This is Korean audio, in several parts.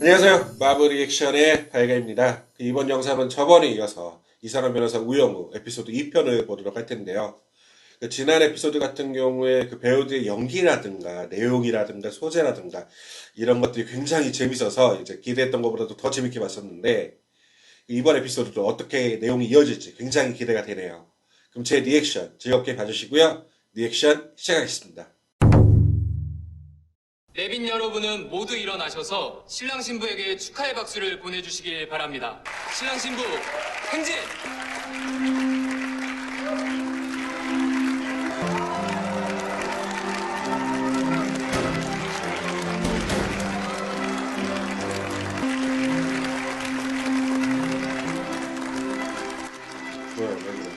안녕하세요. 마블 리액션의 발가입니다. 이번 영상은 저번에 이어서 이상한 변호사 우영우 에피소드 2편을 보도록 할 텐데요. 지난 에피소드 같은 경우에 그 배우들의 연기라든가 내용이라든가 소재라든가 이런 것들이 굉장히 재밌어서 이제 기대했던 것보다도 더 재밌게 봤었는데, 이번 에피소드도 어떻게 내용이 이어질지 굉장히 기대가 되네요. 그럼 제 리액션 즐겁게 봐주시고요. 리액션 시작하겠습니다. 내빈 여러분은 모두 일어나셔서 신랑 신부에게 축하의 박수를 보내주시길 바랍니다. 신랑 신부 행진! 뭐야, 여기다.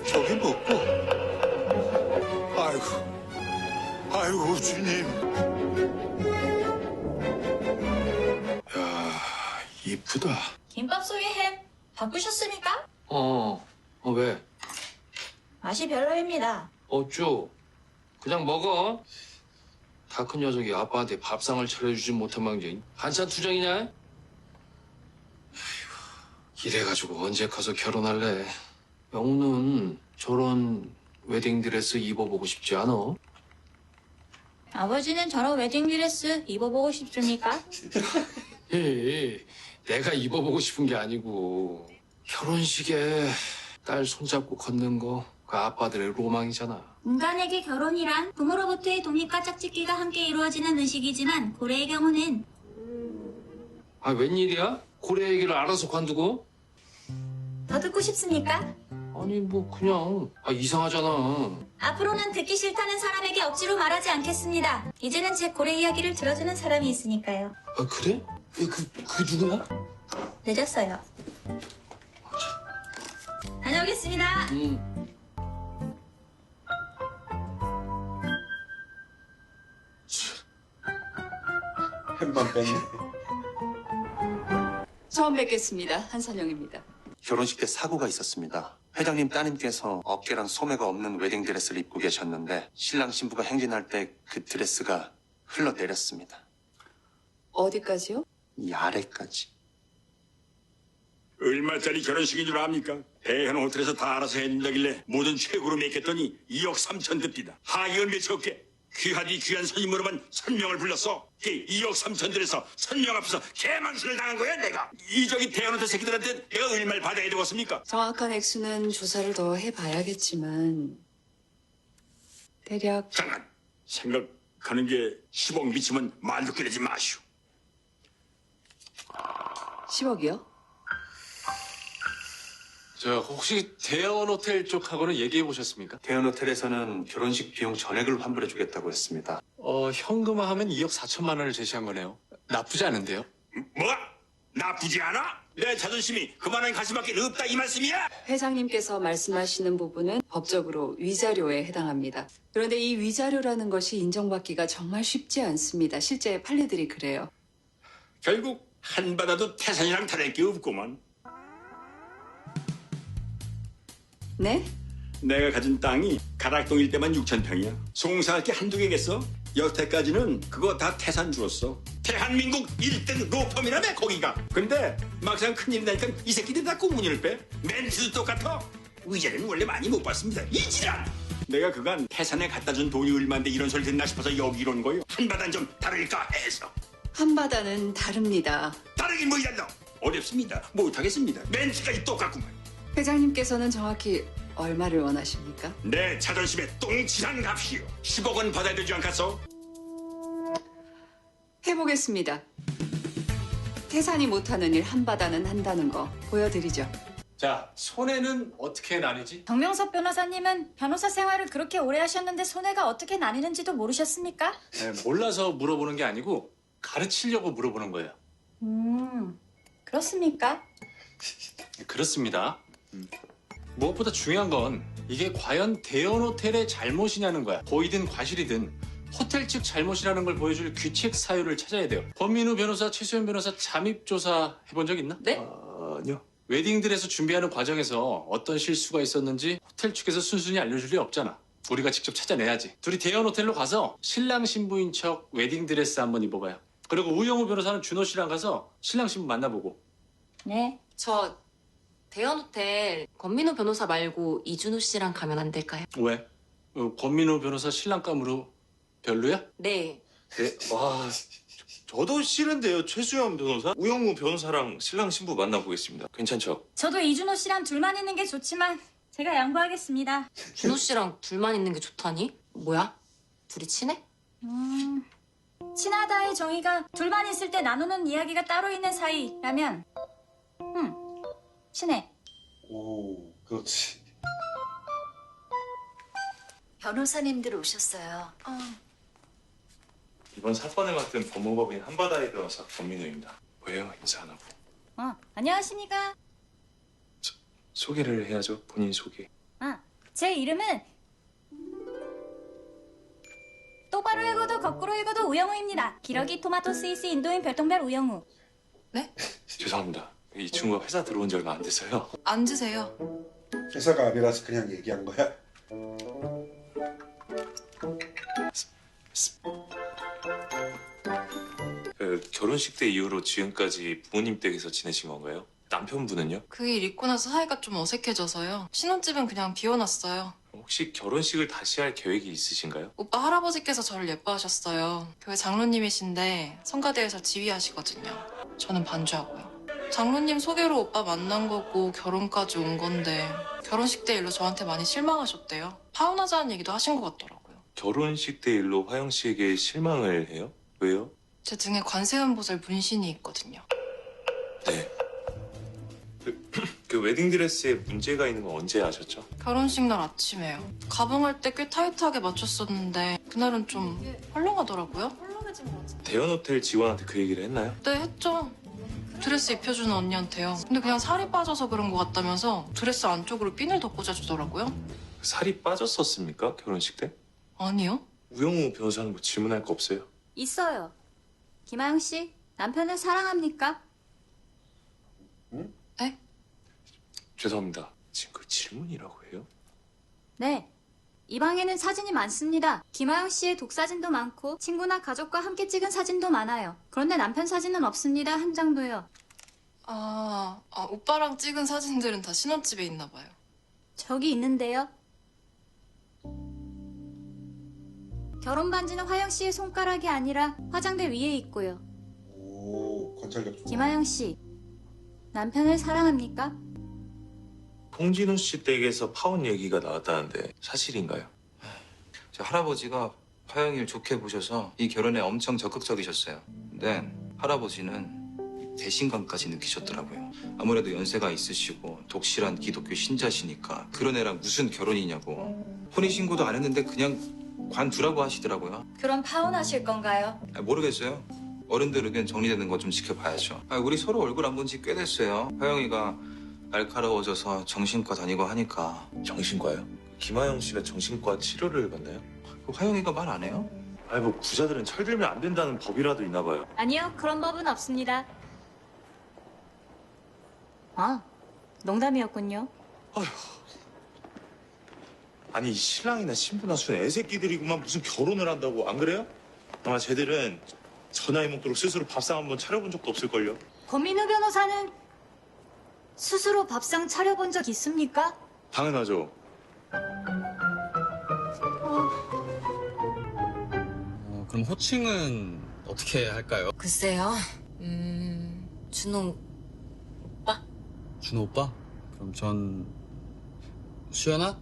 저기 먹고. 아이고 주님. 야, 이쁘다. 김밥 속에 햄 바꾸셨습니까? 왜? 맛이 별로입니다. 어쭈? 그냥 먹어. 다 큰 녀석이 아빠한테 밥상을 차려주지 못한 망정 한참 투정이냐? 아이고, 이래가지고 언제 커서 결혼할래? 영우는 저런 웨딩드레스 입어보고 싶지 않아? 아버지는 저런 웨딩드레스 입어보고 싶습니까? 내가 입어보고 싶은 게 아니고 결혼식에 딸 손잡고 걷는 거 그 아빠들의 로망이잖아. 인간에게 결혼이란 부모로부터의 독립과 짝짓기가 함께 이루어지는 의식이지만 고래의 경우는 아 웬일이야? 고래 얘기를 알아서 관두고? 더 듣고 싶습니까? 아니 뭐 그냥 이상하잖아. 앞으로는 듣기 싫다는 사람에게 억지로 말하지 않겠습니다. 이제는 제 고래 이야기를 들어주는 사람이 있으니까요. 아 그래? 그게 누구야? 늦었어요. 다녀오겠습니다. 햄만 뺐네. 처음 뵙겠습니다. 한선영입니다. 결혼식 때 사고가 있었습니다. 회장님 따님께서 어깨랑 소매가 없는 웨딩드레스를 입고 계셨는데 신랑 신부가 행진할 때 그 드레스가 흘러내렸습니다. 어디까지요? 이 아래까지. 얼마짜리 결혼식인 줄 압니까? 대형 호텔에서 다 알아서 해준다길래 뭐든 최고로 맥혔더니 2억 3천 듭디다. 하기은 몇 적게 귀하디 귀한 손님으로만 선명을 불렀어. 2억 3천 들여서 선명 앞에서 개망신을 당한 거야 내가. 이저기 대형 호텔 새끼들한테 내가 얼마를 받아야 되겠습니까? 정확한 액수는 조사를 더 해봐야겠지만 대략 잠깐 생각하는 게 10억 미치면 말도 꺼내지 마시오. 10억이요? 저 혹시 대원 호텔 쪽하고는 얘기해 보셨습니까? 대형 호텔에서는 결혼식 비용 전액을 환불해주겠다고 했습니다. 현금화하면 2억 4천만 원을 제시한 거네요. 나쁘지 않은데요? 뭐? 나쁘지 않아? 내 자존심이 그만한 가시밖에 없다 이 말씀이야? 회장님께서 말씀하시는 부분은 법적으로 위자료에 해당합니다. 그런데 이 위자료라는 것이 인정받기가 정말 쉽지 않습니다. 실제 판례들이 그래요. 결국 한 받아도 태산이랑 다를 게 없구만. 네? 내가 가진 땅이 가락동 일대만 6천 평이야. 송사할 게 한두 개겠어? 여태까지는 그거 다 태산 주었어. 대한민국 1등 로펌이라며 거기가. 근데 막상 큰일이 나니까 이 새끼들이 다 공문을 빼. 멘트도 똑같아. 의자는 원래 많이 못 봤습니다. 이 지랄. 내가 그간 태산에 갖다 준 돈이 얼마인데 이런 소리 듣나 싶어서 여기 이런 거요. 한바단 좀 다를까 해서. 한바다는 다릅니다. 다르긴 뭐야 너. 어렵습니다. 못하겠습니다. 멘트까지 똑같구만. 회장님께서는 정확히 얼마를 원하십니까? 내 자존심에 똥칠한 값이요. 10억은 받아야 되지 않겠어? 해보겠습니다. 태산이 못하는 일 한바다는 한다는 거 보여드리죠. 자, 손해는 어떻게 나뉘지? 정명섭 변호사님은 변호사 생활을 그렇게 오래 하셨는데 손해가 어떻게 나뉘는지도 모르셨습니까? 몰라서 물어보는 게 아니고 가르치려고 물어보는 거예요. 그렇습니까? 그렇습니다. 무엇보다 중요한 건 이게 과연 대연 호텔의 잘못이냐는 거야. 고의든 과실이든 호텔 측 잘못이라는 걸 보여줄 규칙 사유를 찾아야 돼요. 권민우 변호사, 최수연 변호사 잠입 조사 해본 적 있나? 네? 아니요. 웨딩드레스 준비하는 과정에서 어떤 실수가 있었는지 호텔 측에서 순순히 알려줄 리 없잖아. 우리가 직접 찾아내야지. 둘이 대연 호텔로 가서 신랑 신부인 척 웨딩드레스 한번 입어봐요. 그리고 우영우 변호사는 준호 씨랑 가서 신랑 신부 만나보고. 네. 저 대연호텔 권민호 변호사 말고 이준호 씨랑 가면 안 될까요? 왜? 권민우 변호사 신랑감으로 별로야? 네. 와, 저도 싫은데요. 최수연 변호사, 우영우 변호사랑 신랑 신부 만나보겠습니다. 괜찮죠? 저도 이준호 씨랑 둘만 있는 게 좋지만 제가 양보하겠습니다. 준호 씨랑 둘만 있는 게 좋다니? 뭐야? 둘이 친해? 친하다의 정의가 둘만 있을 때 나누는 이야기가 따로 있는 사이라면 친해. 오, 그렇지. 변호사님들 오셨어요. 이번 사건을 맡은 법무법인 한바다의 변호사 권민우입니다. 왜요? 인사 안 하고. 안녕하십니까? 소개를 해야죠. 본인 소개. 제 이름은 똑바로 읽어도 거꾸로 읽어도 우영우입니다. 기러기 토마토 스위스 인도인 별똥별 우영우. 죄송합니다. 이 친구가 회사 들어온 지 얼마 안 돼서요. 앉으세요. 회사가 아니라서 그냥 얘기한 거야? 결혼식 때 이후로 지금까지 부모님 댁에서 지내신 건가요? 남편분은요? 그 일 있고 나서 사이가 좀 어색해져서요. 신혼집은 그냥 비워놨어요. 혹시 결혼식을 다시 할 계획이 있으신가요? 오빠 할아버지께서 저를 예뻐하셨어요. 교회 장로님이신데 성가대에서 지휘하시거든요. 저는 반주하고요. 장로님 소개로 오빠 만난 거고 결혼까지 온 건데 결혼식 때 일로 저한테 많이 실망하셨대요. 파혼하자는 얘기도 하신 것 같더라고요. 결혼식 때 일로 화영 씨에게 실망을 해요? 왜요? 제 등에 관세음보살 문신이 있거든요. 네. 그 웨딩드레스에 문제가 있는 건 언제 아셨죠? 결혼식 날 아침에요. 가방할 때 꽤 타이트하게 맞췄었는데 그날은 좀 헐렁하더라고요. 대연 호텔 직원한테 그 얘기를 했나요? 네, 했죠. 드레스 입혀주는 언니한테요. 근데 그냥 살이 빠져서 그런 것 같다면서 드레스 안쪽으로 핀을 더 꽂아주더라고요. 살이 빠졌었습니까? 결혼식 때? 아니요. 우영우 변호사는 뭐 질문할 거 없어요? 있어요. 김하영 씨, 남편을 사랑합니까? 네? 죄송합니다. 지금 그 질문이라고 해요? 네. 이 방에는 사진이 많습니다. 김하영 씨의 독사진도 많고 친구나 가족과 함께 찍은 사진도 많아요. 그런데 남편 사진은 없습니다. 한 장도요. 오빠랑 찍은 사진들은 다 신혼집에 있나 봐요. 저기 있는데요. 결혼 반지는 화영 씨의 손가락이 아니라 화장대 위에 있고요. 오, 관찰력 좋아. 김하영 씨, 남편을 사랑합니까? 홍진우 씨 댁에서 파혼 얘기가 나왔다는데 사실인가요? 저 할아버지가 화영이를 좋게 보셔서 이 결혼에 엄청 적극적이셨어요. 근데 할아버지는 배신감까지 느끼셨더라고요. 아무래도 연세가 있으시고 독실한 기독교 신자시니까 그런 애랑 무슨 결혼이냐고. 혼인신고도 안 했는데 그냥 관두라고 하시더라고요. 그럼 파혼하실 건가요? 모르겠어요. 어른들 의견 정리되는 거 좀 지켜봐야죠. 우리 서로 얼굴 안 본 지 꽤 됐어요. 화영이가 날카로워져서 정신과 다니고 하니까. 정신과요? 김하영 씨가 정신과 치료를 받나요? 화영이가 말 안 해요? 아니 뭐 부자들은 철들면 안 된다는 법이라도 있나 봐요. 아니요, 그런 법은 없습니다. 농담이었군요. 아니 이 신랑이나 신부나 순 애새끼들이구만 무슨 결혼을 한다고 안 그래요? 아마 쟤들은 저 나이 먹도록 스스로 밥상 한번 차려본 적도 없을걸요. 권민우 변호사는 스스로 밥상 차려본 적 있습니까? 당연하죠. 그럼 호칭은 어떻게 할까요? 글쎄요. 준호 오빠? 준호 오빠? 그럼 전 수연아?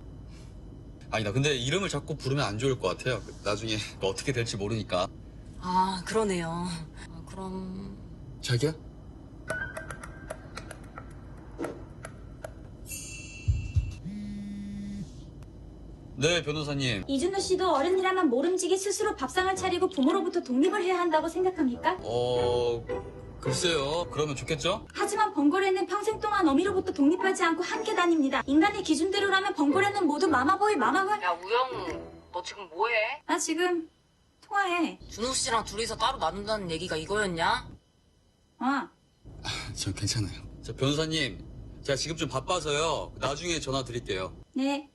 아니다. 근데 이름을 자꾸 부르면 안 좋을 것 같아요. 나중에 어떻게 될지 모르니까. 그러네요. 그럼 자기야? 네, 변호사님. 이준호 씨도 어른이라면 모름지기 스스로 밥상을 차리고 부모로부터 독립을 해야 한다고 생각합니까? 글쎄요. 그러면 좋겠죠? 하지만 번거래는 평생 동안 어미로부터 독립하지 않고 함께 다닙니다. 인간의 기준대로라면 번거래는 모두 마마보이 마마걸. 야 우영우 너 지금 뭐해? 나 지금 통화해. 준호 씨랑 둘이서 따로 나눈다는 얘기가 이거였냐? 저 괜찮아요. 저 변호사님, 제가 지금 좀 바빠서요. 나중에 전화 드릴게요. 네.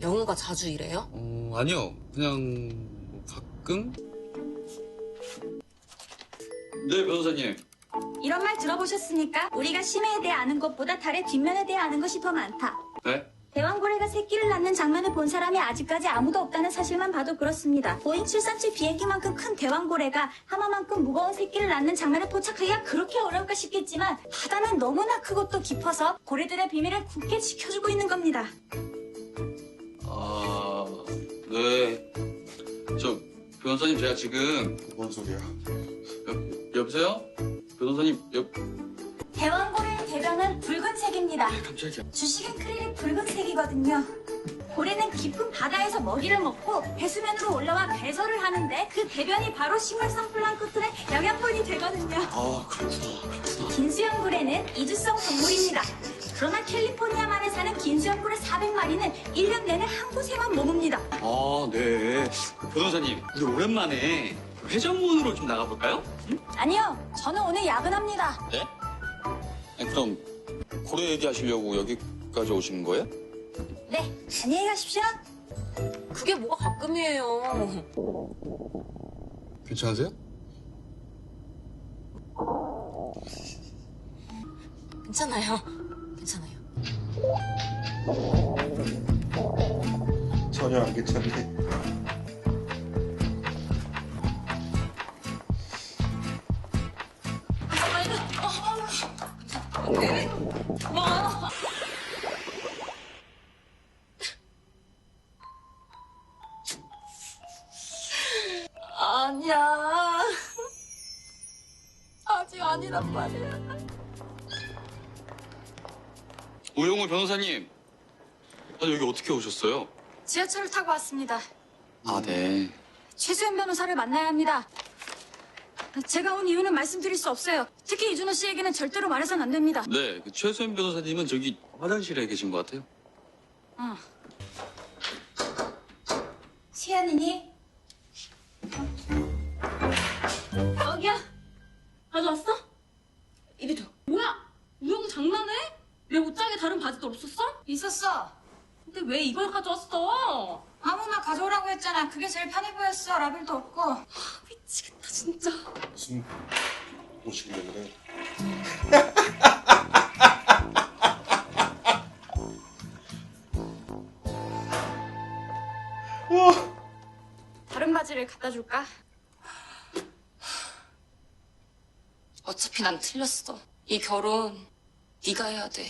영우가 자주 이래요? 아니요. 그냥 뭐 가끔? 네, 변호사님. 이런 말 들어보셨습니까? 우리가 심해에 대해 아는 것보다 달의 뒷면에 대해 아는 것이 더 많다. 네? 대왕고래가 새끼를 낳는 장면을 본 사람이 아직까지 아무도 없다는 사실만 봐도 그렇습니다. 보잉 737 비행기만큼 큰 대왕고래가 하마만큼 무거운 새끼를 낳는 장면에 포착하기가 그렇게 어려울까 싶겠지만 바다는 너무나 크고 또 깊어서 고래들의 비밀을 굳게 지켜주고 있는 겁니다. 네. 저 변호사님, 제가 지금 뭔 소리야? 여보세요? 변호사님, 대왕고래의 대변은 붉은색입니다. 깜짝이야. 주식은 크릴이 붉은색이거든요. 고래는 깊은 바다에서 먹이를 먹고 배수면으로 올라와 배설을 하는데 그 대변이 바로 식물성 플랑크톤의 영양분이 되거든요. 그렇구나. 긴수염고래는 이주성 동물입니다. 그러나 캘리포니아만에 사는 긴수염고래 400마리는 1년 내내 한 곳에만 머뭅니다. 네. 변호사님, 우리 오랜만에 회전문으로 좀 나가볼까요? 아니요, 저는 오늘 야근합니다. 네? 아니, 그럼 고래 얘기하시려고 여기까지 오시는 거예요? 네, 안녕히 가십시오. 그게 뭐가 가끔이에요. 괜찮으세요? 괜찮아요. 괜찮아요. 전혀 안 괜찮네. 아니야. 아직 아니란 말이야. 우영우 변호사님. 여기 어떻게 오셨어요? 지하철을 타고 왔습니다. 네. 최수연 변호사를 만나야 합니다. 제가 온 이유는 말씀드릴 수 없어요. 특히 이준호 씨에게는 절대로 말해서는 안 됩니다. 네, 그 최수연 변호사님은 저기 화장실에 계신 것 같아요. 시연이니? 여기야. 가져왔어? 이리 줘. 뭐야? 우영우 장난해? 내 옷장에 다른 바지도 없었어? 있었어. 근데 왜 이걸 가져왔어? 아무나 가져오라고 했잖아. 그게 제일 편해 보였어. 라벨도 없고. 미치겠다 진짜. 무슨 무식력이래. 다른 바지를 갖다 줄까? 어차피 난 틀렸어. 이 결혼 네가 해야 돼.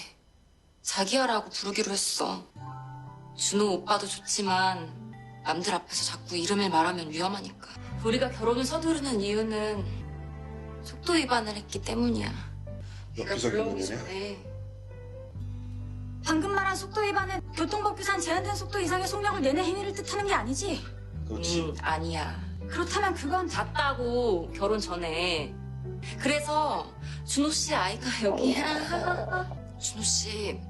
자기야라고 부르기로 했어. 준호 오빠도 좋지만 남들 앞에서 자꾸 이름을 말하면 위험하니까. 우리가 결혼을 서두르는 이유는 속도 위반을 했기 때문이야. 네가 불러오기 전에. 방금 말한 속도 위반은 교통법규상 제한된 속도 이상의 속력을 내내 행위를 뜻하는 게 아니지? 그렇지. 아니야. 그렇다면 그건 봤다고 결혼 전에. 그래서 준호 씨 아이가 여기야. 준호 씨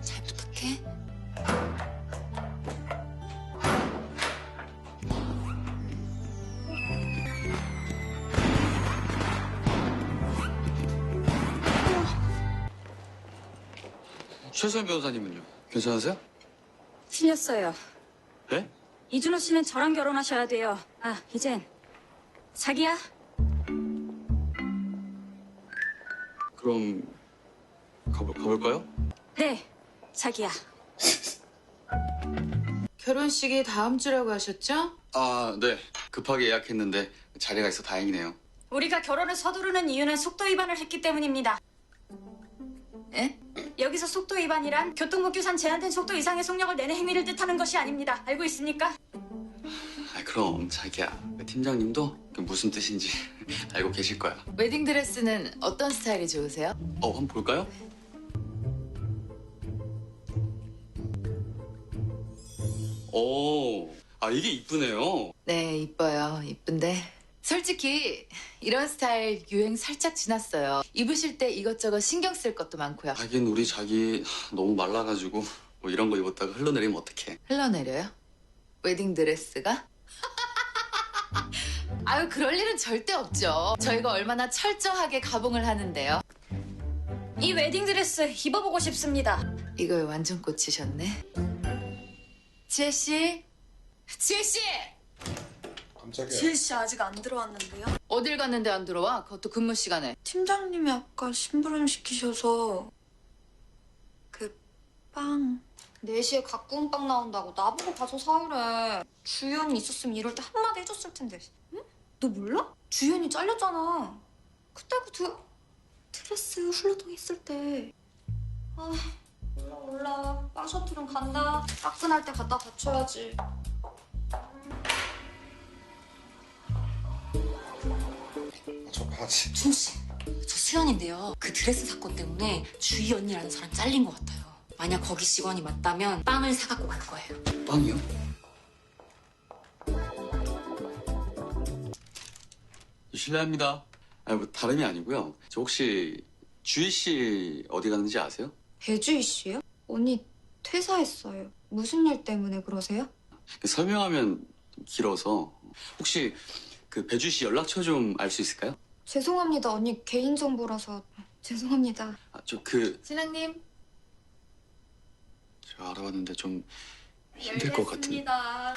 잘 부탁해. 최수연 변호사님은요? 괜찮으세요? 틀렸어요. 네? 이준호 씨는 저랑 결혼하셔야 돼요. 이젠 자기야. 그럼 가볼까요? 네, 자기야. 결혼식이 다음 주라고 하셨죠? 네. 급하게 예약했는데 자리가 있어 다행이네요. 우리가 결혼을 서두르는 이유는 속도 위반을 했기 때문입니다. 에? 여기서 속도 위반이란 교통법규상 제한된 속도 이상의 속력을 내내 행위를 뜻하는 것이 아닙니다. 알고 있습니까? 그럼 자기야, 그 팀장님도 무슨 뜻인지 알고 계실 거야. 웨딩드레스는 어떤 스타일이 좋으세요? 한번 볼까요? 오, 아, 이게 이쁘네요. 네, 이뻐요. 이쁜데. 솔직히 이런 스타일 유행 살짝 지났어요. 입으실 때 이것저것 신경 쓸 것도 많고요. 하긴 우리 자기 너무 말라가지고 뭐 이런 거 입었다가 흘러내리면 어떡해. 흘러내려요? 웨딩드레스가? 아유, 그럴 일은 절대 없죠. 저희가 얼마나 철저하게 가봉을 하는데요. 이 웨딩드레스 입어보고 싶습니다. 이거에 완전 꽂히셨네. 지혜씨? 지혜씨! 깜짝이야. 지혜씨 아직 안 들어왔는데요? 어딜 갔는데 안 들어와? 그것도 근무 시간에. 팀장님이 아까 심부름 시키셔서 그 빵 4시에 갖고 온 빵 나온다고 나보고 가서 사오래. 주연이 있었으면 이럴 때 한마디 해줬을 텐데. 응? 너 몰라? 주연이 잘렸잖아. 그때 그 드레스 흘러덩했을 때. 아, 몰라. 빵 셔틀은 간다. 따끈할 때 갖다 받쳐야지. 저 바지. 준호 씨, 저 수연인데요. 그 드레스 사건 때문에 주희 언니라는 사람 잘린 것 같아요. 만약 거기 직원이 맞다면 빵을 사갖고 갈 거예요. 빵이요? 실례합니다. 아니, 뭐 다름이 아니고요. 저 혹시 주희 씨 어디 갔는지 아세요? 배주희 씨요? 언니 퇴사했어요. 무슨 일 때문에 그러세요? 설명하면 좀 길어서 혹시 그 배주희 씨 연락처 좀 알 수 있을까요? 죄송합니다. 언니 개인정보라서 죄송합니다. 아, 신랑님. 제가 알아봤는데 좀 힘들 것 같은데. 알겠습니다.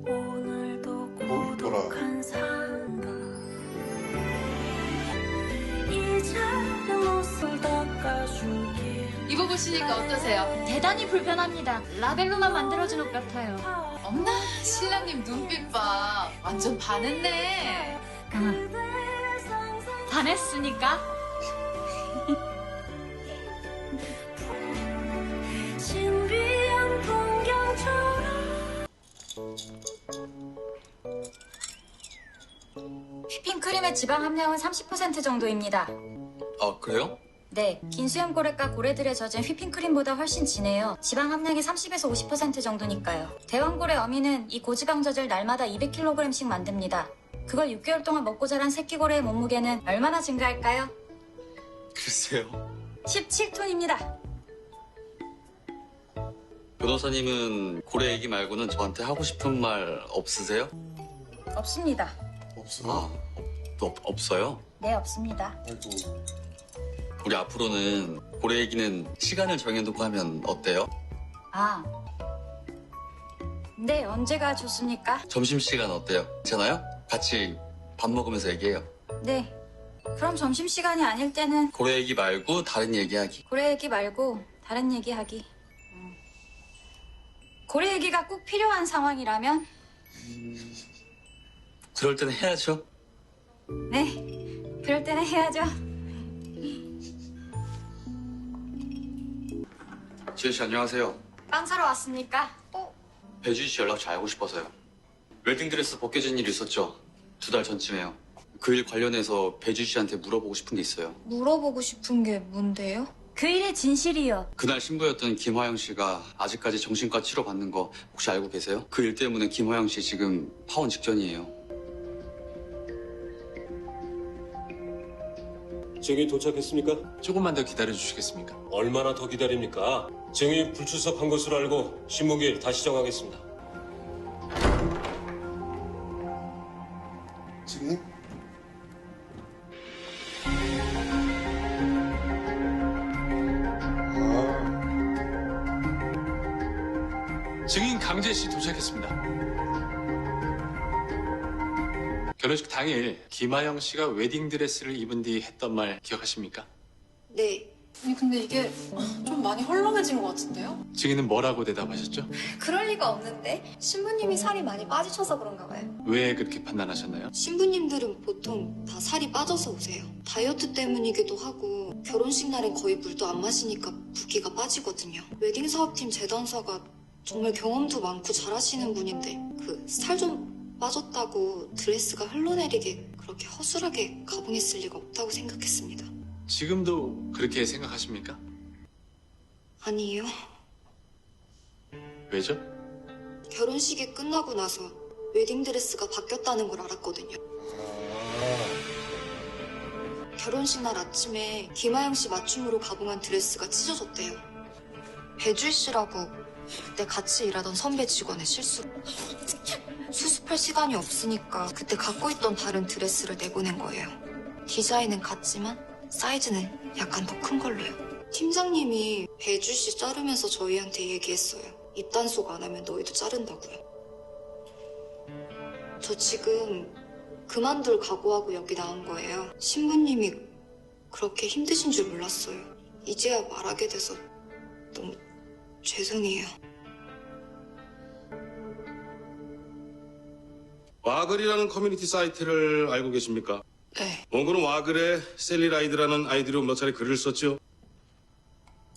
오늘도 뭐라. 고독한 상가 이제 옷을 닦아주길 입어보시니까 어떠세요? 대단히 불편합니다. 라벨로만 만들어진 옷 같아요. 엄나 신랑님 눈빛 봐. 완전 반했네. 반했으니까 신비한 풍경처럼 휘핑크림의 지방 함량은 30% 정도입니다. 아, 그래요? 네, 긴 수염 고래과 고래들에 젖은 휘핑크림보다 훨씬 진해요. 지방 함량이 30에서 50% 정도니까요. 대왕고래 어미는 이 고지방 젖을 날마다 200kg씩 만듭니다. 그걸 6개월 동안 먹고 자란 새끼고래의 몸무게는 얼마나 증가할까요? 글쎄요. 17톤입니다. 변호사님은 고래 얘기 말고는 저한테 하고 싶은 말 없으세요? 없습니다. 없어. 없어요? 네, 없습니다. 아이고. 우리 앞으로는 고래 얘기는 시간을 정해두고 하면 어때요? 아, 네, 언제가 좋습니까? 점심시간 어때요? 괜찮아요? 같이 밥 먹으면서 얘기해요. 네, 그럼 점심시간이 아닐 때는 고래 얘기 말고 다른 얘기하기. 고래 얘기 말고 다른 얘기 하기. 고래 얘기가 꼭 필요한 상황이라면 그럴 때는 해야죠. 네, 그럴 때는 해야죠. 지혜 씨 안녕하세요. 빵 사러 왔습니까? 배주희 씨 연락처 알고 싶어서요. 웨딩드레스 벗겨진 일 있었죠? 2달 전쯤에요. 그 일 관련해서 배주희 씨한테 물어보고 싶은 게 있어요. 물어보고 싶은 게 뭔데요? 그 일의 진실이요. 그날 신부였던 김화영 씨가 아직까지 정신과 치료 받는 거 혹시 알고 계세요? 그 일 때문에 김화영 씨 지금 파혼 직전이에요. 증인 도착했습니까? 조금만 더 기다려 주시겠습니까? 얼마나 더 기다립니까? 증인 불출석한 것으로 알고 신문기일 다시 정하겠습니다. 증인? 증인 강재 씨 도착했습니다. 결혼식 당일 김하영 씨가 웨딩드레스를 입은 뒤 했던 말 기억하십니까? 네. 아니 근데 이게 좀 많이 헐렁해진 것 같은데요? 증인은 뭐라고 대답하셨죠? 그럴 리가 없는데 신부님이 살이 많이 빠지셔서 그런가 봐요. 왜 그렇게 판단하셨나요? 신부님들은 보통 다 살이 빠져서 오세요. 다이어트 때문이기도 하고 결혼식 날엔 거의 물도 안 마시니까 붓기가 빠지거든요. 웨딩 사업팀 재단사가 정말 경험도 많고 잘하시는 분인데 그 살 좀 빠졌다고 드레스가 흘러내리게 그렇게 허술하게 가봉했을 리가 없다고 생각했습니다. 지금도 그렇게 생각하십니까? 아니에요. 왜죠? 결혼식이 끝나고 나서 웨딩드레스가 바뀌었다는 걸 알았거든요. 결혼식 날 아침에 김하영 씨 맞춤으로 가공한 드레스가 찢어졌대요. 배주희 씨라고 그때 같이 일하던 선배 직원의 실수. 수습할 시간이 없으니까 그때 갖고 있던 다른 드레스를 내보낸 거예요. 디자인은 같지만 사이즈는 약간 더 큰 걸로요. 팀장님이 배주희 씨 자르면서 저희한테 얘기했어요. 입단속 안 하면 너희도 자른다고요. 저 지금 그만둘 각오하고 여기 나온 거예요. 신부님이 그렇게 힘드신 줄 몰랐어요. 이제야 말하게 돼서 너무 죄송해요. 와글이라는 커뮤니티 사이트를 알고 계십니까? 네. 원고는 와글에 셀리라이드라는 아이디로 몇 차례 글을 썼죠?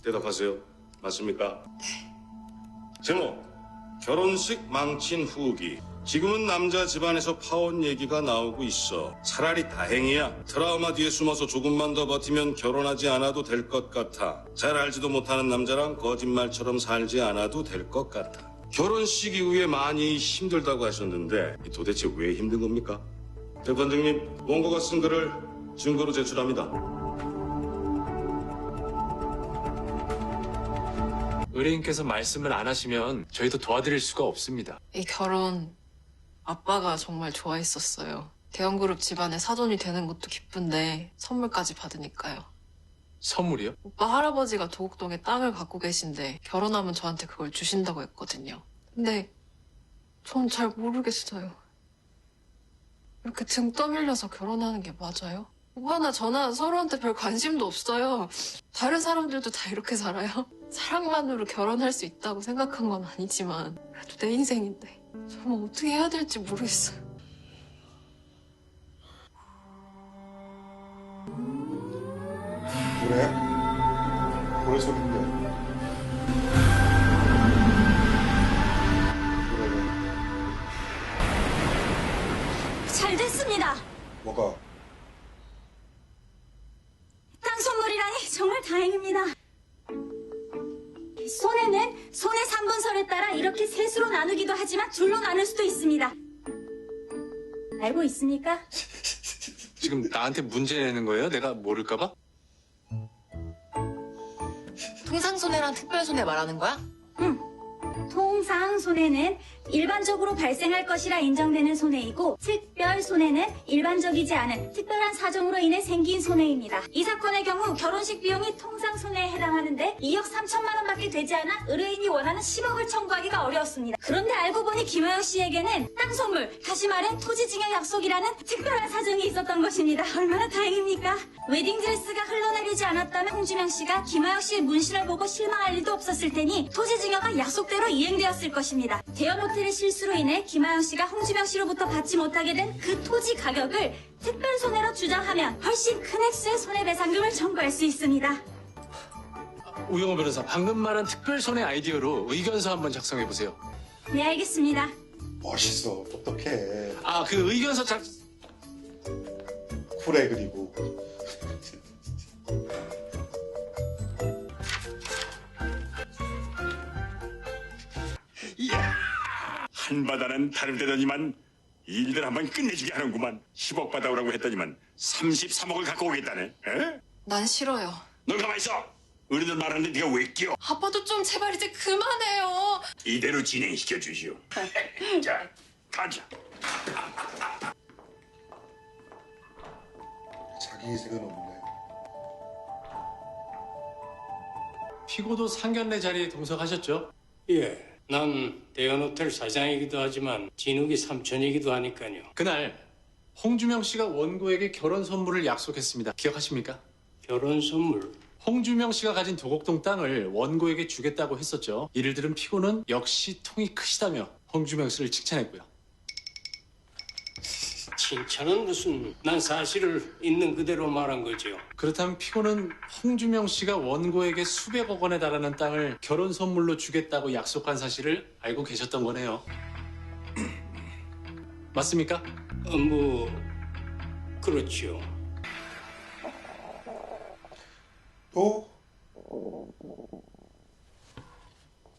대답하세요. 맞습니까? 네. 제목, 결혼식 망친 후기. 지금은 남자 집안에서 파혼 얘기가 나오고 있어. 차라리 다행이야. 트라우마 뒤에 숨어서 조금만 더 버티면 결혼하지 않아도 될 것 같아. 잘 알지도 못하는 남자랑 거짓말처럼 살지 않아도 될 것 같아. 결혼식 이후에 많이 힘들다고 하셨는데 도대체 왜 힘든 겁니까? 대판장님, 원고가 쓴 글을 증거로 제출합니다. 의뢰인께서 말씀을 안 하시면 저희도 도와드릴 수가 없습니다. 이 결혼 아빠가 정말 좋아했었어요. 대형그룹 집안의 사돈이 되는 것도 기쁜데 선물까지 받으니까요. 선물이요? 오빠 할아버지가 도곡동에 땅을 갖고 계신데 결혼하면 저한테 그걸 주신다고 했거든요. 근데 전 잘 모르겠어요. 이렇게 등 떠밀려서 결혼하는 게 맞아요? 오빠나 저나 서로한테 별 관심도 없어요. 다른 사람들도 다 이렇게 살아요. 사랑만으로 결혼할 수 있다고 생각한 건 아니지만 그래도 내 인생인데 정말 어떻게 해야 될지 모르겠어요. 그래? 그래 소린데. 잘 됐습니다. 뭐가? 땅 선물이라니 정말 다행입니다. 손해는 손해 3분설에 따라 이렇게 셋으로 나누기도 하지만 둘로 나눌 수도 있습니다. 알고 있습니까? 지금 나한테 문제 내는 거예요? 내가 모를까봐? 통상손해랑 특별손해 말하는 거야? 통상 손해는 일반적으로 발생할 것이라 인정되는 손해이고 특별 손해는 일반적이지 않은 특별한 사정으로 인해 생긴 손해입니다. 이 사건의 경우 결혼식 비용이 통상 손해에 해당하는데 2억 3천만 원밖에 되지 않아 의뢰인이 원하는 10억을 청구하기가 어려웠습니다. 그런데 알고 보니 김하영 씨에게는 땅 선물, 다시 말해 토지 증여 약속이라는 특별한 사정이 있었던 것입니다. 얼마나 다행입니까? 웨딩드레스가 흘러내리지 않았다면 홍주명 씨가 김하영 씨의 문신을 보고 실망할 일도 없었을 테니 토지 증여가 약속대로 이행되었을 것입니다. 대연 호텔의 실수로 인해 김하영 씨가 홍주명 씨로부터 받지 못하게 된 그 토지 가격을 특별 손해로 주장하면 훨씬 큰 액수의 손해배상금을 청구할 수 있습니다. 우영호 변호사, 방금 말한 특별손해 아이디어로 의견서 한번 작성해보세요. 네, 알겠습니다. 멋있어. 똑똑해. 아, 그 의견서 쿨해 그리고. 이야, 한바다는 다름되더니만 일들 한번 끝내주게 하는구만. 10억 받아오라고 했더니만 33억을 갖고 오겠다네. 에? 난 싫어요. 넌 가만히 있어. 어른들 말하는데 네가 왜 끼어? 아빠도 좀 제발 이제 그만해요. 이대로 진행시켜 주시오. 자, 가자. 자기 인생은 없네. 피고도 상견례 자리에 동석하셨죠? 예, 난 대연호텔 사장이기도 하지만 진욱이 삼촌이기도 하니까요. 그날 홍주명 씨가 원고에게 결혼 선물을 약속했습니다. 기억하십니까? 결혼 선물? 홍주명 씨가 가진 도곡동 땅을 원고에게 주겠다고 했었죠. 이를 들은 피고는 역시 통이 크시다며 홍주명 씨를 칭찬했고요. 칭찬은 무슨, 난 사실을 있는 그대로 말한 거죠. 그렇다면 피고는 홍주명 씨가 원고에게 수백억 원에 달하는 땅을 결혼 선물로 주겠다고 약속한 사실을 알고 계셨던 거네요. 맞습니까? 그렇죠. 또?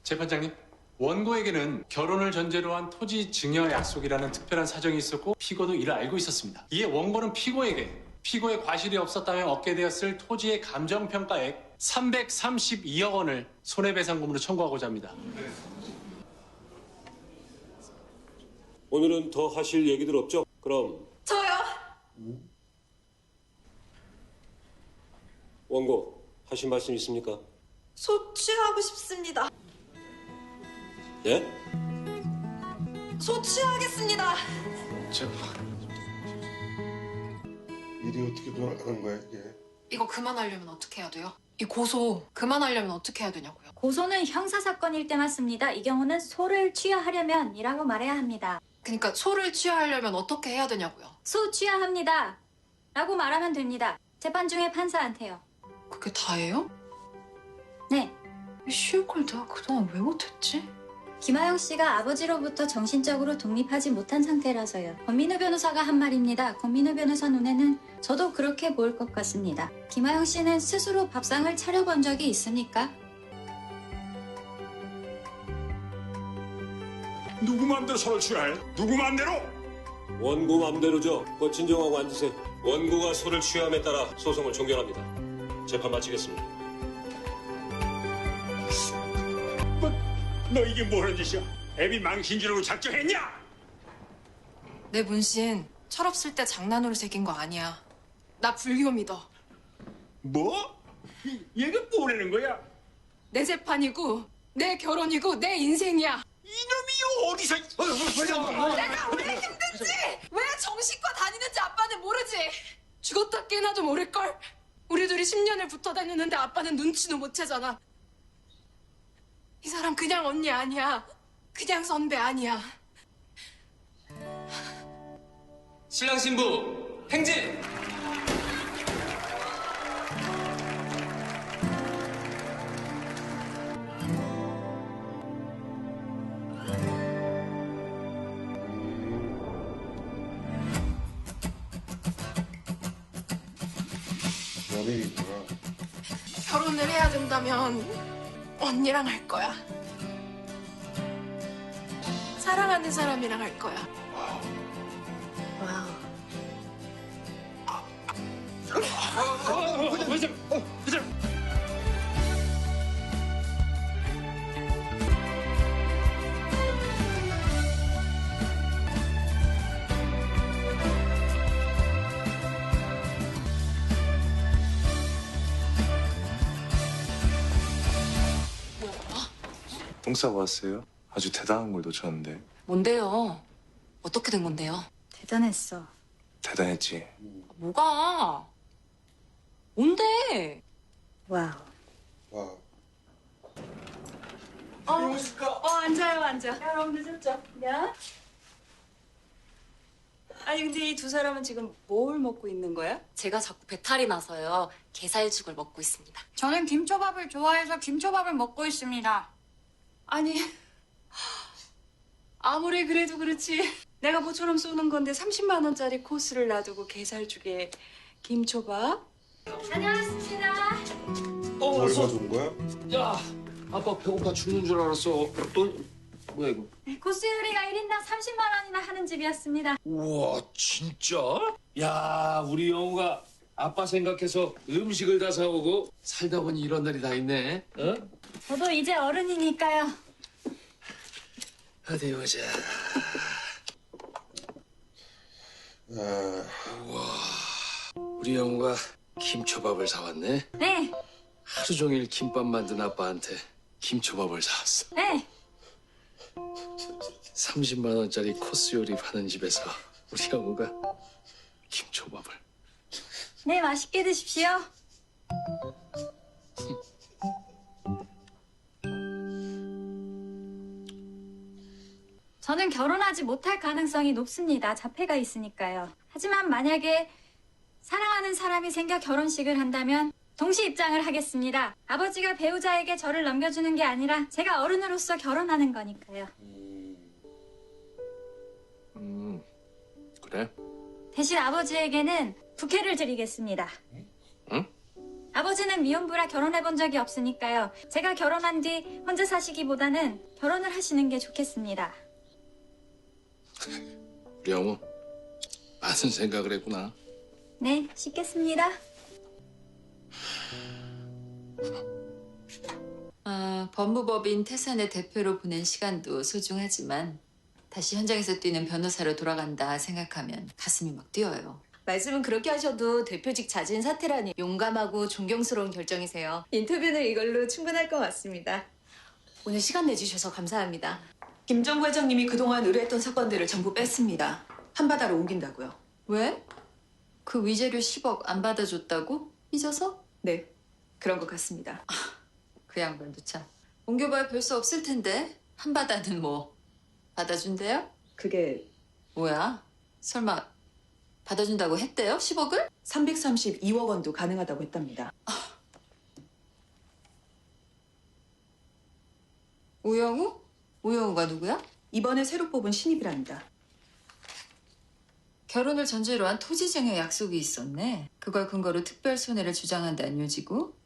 재판장님, 원고에게는 결혼을 전제로 한 토지 증여 약속이라는 특별한 사정이 있었고 피고도 이를 알고 있었습니다. 이에 원고는 피고에게 피고의 과실이 없었다면 얻게 되었을 토지의 감정평가액 332억 원을 손해배상금으로 청구하고자 합니다. 오늘은 더 하실 얘기들 없죠? 그럼 저요. 원고 하실 말씀 있습니까? 소취하고 싶습니다. 예? 소취하겠습니다. 일이 어떻게 돌아가는 거야 이게? 이거 그만하려면 어떻게 해야 돼요? 이 고소 그만하려면 어떻게 해야 되냐고요? 고소는 형사사건일 때만 씁니다. 이 경우는 소를 취하하려면이라고 말해야 합니다. 그러니까 소를 취하하려면 어떻게 해야 되냐고요? 소 취하합니다. 라고 말하면 됩니다. 재판 중에 판사한테요. 그게 다예요? 네. 쉬울 걸 내가 그동안 왜 못했지? 김하영 씨가 아버지로부터 정신적으로 독립하지 못한 상태라서요. 권민우 변호사가 한 말입니다. 권민우 변호사 눈에는 저도 그렇게 보일 것 같습니다. 김하영 씨는 스스로 밥상을 차려본 적이 있습니까? 누구 맘대로 소를 취할? 누구 맘대로? 원고 맘대로죠. 그거 진정하고 앉으세요. 원고가 소를 취함에 따라 소송을 종결합니다. 재판 마치겠습니다. 너 이게 뭐하는 짓이야? 애비 망신주려고 작정했냐? 내 문신 철없을 때 장난으로 새긴 거 아니야. 나 불교 믿어. 뭐? 얘가 뭐라는 거야? 내 재판이고 내 결혼이고 내 인생이야. 이놈이 어디서... 내가 왜 힘든지 왜 정신과 다니는지 아빠는 모르지. 죽었다 깨나도 모를걸. 우리 둘이 10년을 붙어 다녔는데 아빠는 눈치도 못 채잖아. 이 사람 그냥 언니 아니야. 그냥 선배 아니야. 신랑 신부 행진! 연예인이구나. 결혼을 해야 된다면 언니랑 할 거야. 사랑하는 사람이랑 할 거야. 와우. 똥 싸고 왔어요? 아주 대단한 걸 놓쳤는데. 뭔데요? 어떻게 된 건데요? 대단했어. 대단했지. 뭐가? 뭔데? 와우. 와. 앉아요, 앉아. 야, 너무 늦었죠? 야. 아니, 근데 이 두 사람은 지금 뭘 먹고 있는 거야? 제가 자꾸 배탈이 나서요. 게살죽을 먹고 있습니다. 저는 김초밥을 좋아해서 김초밥을 먹고 있습니다. 아니, 아무리 그래도 그렇지. 내가 모처럼 쏘는 건데 30만 원짜리 코스를 놔두고 게살죽에 김초밥? 다녀왔습니다. 머리가 좋은 거야? 야, 아빠 배고파 죽는 줄 알았어. 뭐야 이거? 코스 요리가 1인당 30만 원이나 하는 집이었습니다. 우와, 진짜? 야, 우리 영우가 아빠 생각해서 음식을 다 사오고 살다 보니 이런 날이 다 있네. 어? 저도 이제 어른이니까요. 어디 보자. 우와, 우리 영우가 김초밥을 사왔네. 네, 하루 종일 김밥 만든 아빠한테 김초밥을 사왔어. 네. 30만 원짜리 코스 요리 파는 집에서 우리 영우가 김초밥을. 네, 맛있게 드십시오. 저는 결혼하지 못할 가능성이 높습니다. 자폐가 있으니까요. 하지만 만약에 사랑하는 사람이 생겨 결혼식을 한다면 동시 입장을 하겠습니다. 아버지가 배우자에게 저를 넘겨주는 게 아니라 제가 어른으로서 결혼하는 거니까요. 그래? 대신 아버지에게는 부케를 드리겠습니다. 응? 아버지는 미혼부라 결혼해본 적이 없으니까요. 제가 결혼한 뒤 혼자 사시기보다는 결혼을 하시는 게 좋겠습니다. 우리 영우, 많은 생각을 했구나. 네, 씻겠습니다. 법무법인 태산의 대표로 보낸 시간도 소중하지만 다시 현장에서 뛰는 변호사로 돌아간다 생각하면 가슴이 막 뛰어요. 말씀은 그렇게 하셔도 대표직 자진 사퇴라니 용감하고 존경스러운 결정이세요. 인터뷰는 이걸로 충분할 것 같습니다. 오늘 시간 내주셔서 감사합니다. 김정부 회장님이 그동안 의뢰했던 사건들을 전부 뺐습니다. 한바다로 옮긴다고요. 왜? 그 위자료 10억 안 받아줬다고? 삐져서? 네, 그런 것 같습니다. 그 양반도 참. 옮겨봐야 별 수 없을 텐데 한바다는 뭐 받아준대요? 그게 뭐야? 설마 받아준다고 했대요? 10억을? 332억 원도 가능하다고 했답니다. 우영우? 우영우가 누구야? 이번에 새로 뽑은 신입이랍니다. 결혼을 전제로 한 토지증여 약속이 있었네. 그걸 근거로 특별 손해를 주장한다는 요지고.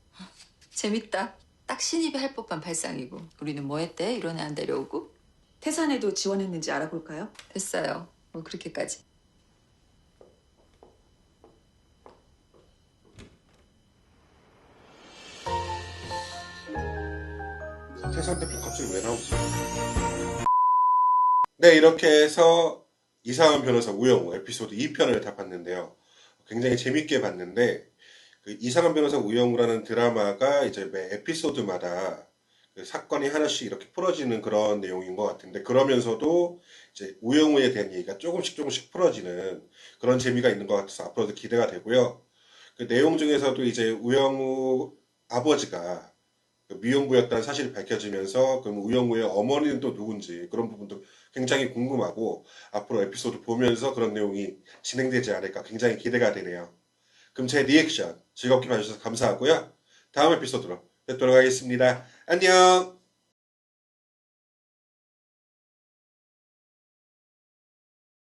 재밌다. 딱 신입이 할 법한 발상이고. 우리는 뭐 했대? 이런 애 안 데려오고. 태산에도 지원했는지 알아볼까요? 됐어요. 뭐 그렇게까지. 태산 대표 갑자기 왜 나오지? 네, 이렇게 해서 이상한 변호사 우영우 에피소드 2편을 다 봤는데요. 굉장히 재밌게 봤는데, 그 이상한 변호사 우영우라는 드라마가 이제 매 에피소드마다 그 사건이 하나씩 이렇게 풀어지는 그런 내용인 것 같은데, 그러면서도 이제 우영우에 대한 얘기가 조금씩 풀어지는 그런 재미가 있는 것 같아서 앞으로도 기대가 되고요. 그 내용 중에서도 이제 우영우 아버지가 미혼부였다는 사실이 밝혀지면서 그럼 우영우의 어머니는 또 누군지 그런 부분도 굉장히 궁금하고 앞으로 에피소드 보면서 그런 내용이 진행되지 않을까 굉장히 기대가 되네요. 그럼 제 리액션 즐겁게 봐주셔서 감사하고요. 다음 에피소드로 뵙도록 하겠습니다. 안녕!